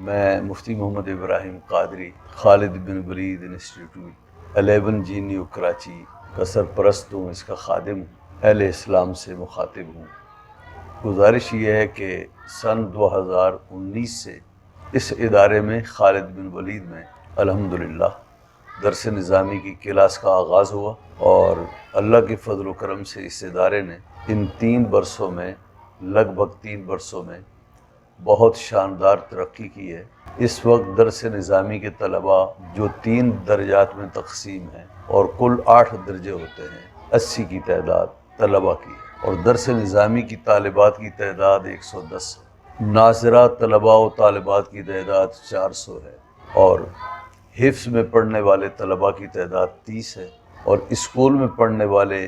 میں مفتی محمد ابراہیم قادری خالد بن ولید انسٹیٹیوٹ 11 جی نیو کراچی کا سرپرست ہوں، اس کا خادم ہوں، اہل اسلام سے مخاطب ہوں۔ گزارش یہ ہے کہ سن 2019 سے اس ادارے میں خالد بن ولید میں الحمدللہ درس نظامی کی کلاس کا آغاز ہوا، اور اللہ کے فضل و کرم سے اس ادارے نے ان 3 برسوں میں لگ بھگ 3 برسوں میں بہت شاندار ترقی کی ہے۔ اس وقت درس نظامی کے طلباء جو 3 درجات میں تقسیم ہیں اور کل 8 درجے ہوتے ہیں، 80 کی تعداد طلباء کی ہے، اور درس نظامی کی طالبات کی تعداد 110 ہے۔ ناظرہ طلباء و طالبات کی تعداد 400 ہے، اور حفظ میں پڑھنے والے طلباء کی تعداد 30 ہے، اور اسکول میں پڑھنے والے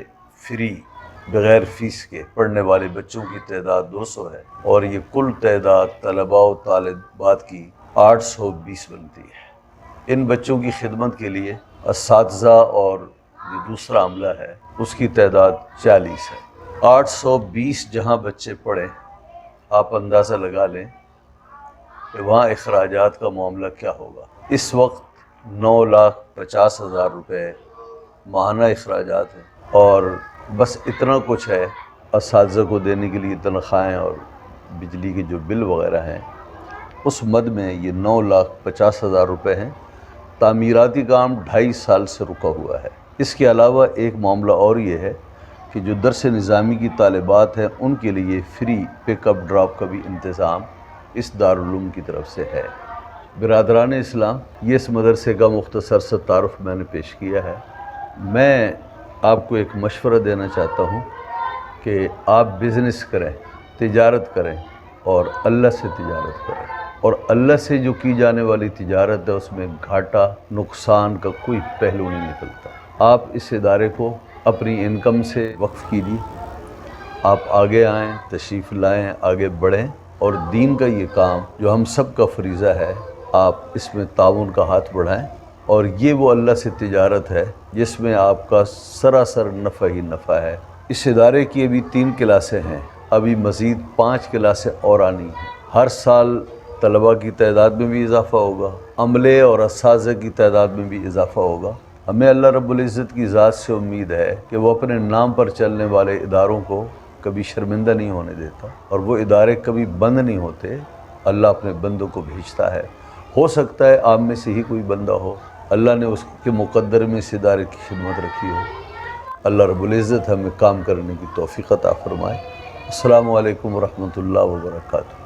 فری بغیر فیس کے پڑھنے والے بچوں کی تعداد 200 ہے، اور یہ کل تعداد طلباء و طالبات کی 820 بنتی ہے۔ ان بچوں کی خدمت کے لیے اساتذہ اور جو دوسرا عملہ ہے اس کی تعداد 40 ہے۔ 820 جہاں بچے پڑھیں، آپ اندازہ لگا لیں کہ وہاں اخراجات کا معاملہ کیا ہوگا۔ اس وقت 9,50,000 روپے ماہانہ اخراجات ہیں، اور بس اتنا کچھ ہے اساتذہ کو دینے کے لیے تنخواہیں اور بجلی کے جو بل وغیرہ ہیں، اس مد میں یہ 9,50,000 روپے ہیں۔ تعمیراتی کام 2.5 سال سے رکا ہوا ہے۔ اس کے علاوہ ایک معاملہ اور یہ ہے کہ جو درس نظامی کی طالبات ہیں ان کے لیے فری پک اپ ڈراپ کا بھی انتظام اس دارالعلوم کی طرف سے ہے۔ برادران اسلام، یہ اس مدرسے کا مختصر سا تعارف میں نے پیش کیا ہے۔ میں آپ کو ایک مشورہ دینا چاہتا ہوں کہ آپ بزنس کریں، تجارت کریں، اور اللہ سے تجارت کریں، اور اللہ سے جو کی جانے والی تجارت ہے اس میں گھاٹا نقصان کا کوئی پہلو نہیں نکلتا۔ آپ اس ادارے کو اپنی انکم سے وقف کیجیے، آپ آگے آئیں، تشریف لائیں، آگے بڑھیں، اور دین کا یہ کام جو ہم سب کا فریضہ ہے، آپ اس میں تعاون کا ہاتھ بڑھائیں، اور یہ وہ اللہ سے تجارت ہے جس میں آپ کا سراسر نفع ہی نفع ہے۔ اس ادارے کی ابھی 3 کلاسیں ہیں، ابھی مزید 5 کلاسیں اور آنی ہیں۔ ہر سال طلباء کی تعداد میں بھی اضافہ ہوگا، عملے اور اساتذہ کی تعداد میں بھی اضافہ ہوگا۔ ہمیں اللہ رب العزت کی ذات سے امید ہے کہ وہ اپنے نام پر چلنے والے اداروں کو کبھی شرمندہ نہیں ہونے دیتا، اور وہ ادارے کبھی بند نہیں ہوتے۔ اللہ اپنے بندوں کو بھیجتا ہے، ہو سکتا ہے آپ میں سے ہی کوئی بندہ ہو اللہ نے اس کے مقدر میں اس ادارے کی خدمت رکھی ہو۔ اللہ رب العزت ہمیں کام کرنے کی توفیق عطا فرمائے۔ السلام علیکم ورحمۃ اللہ وبرکاتہ۔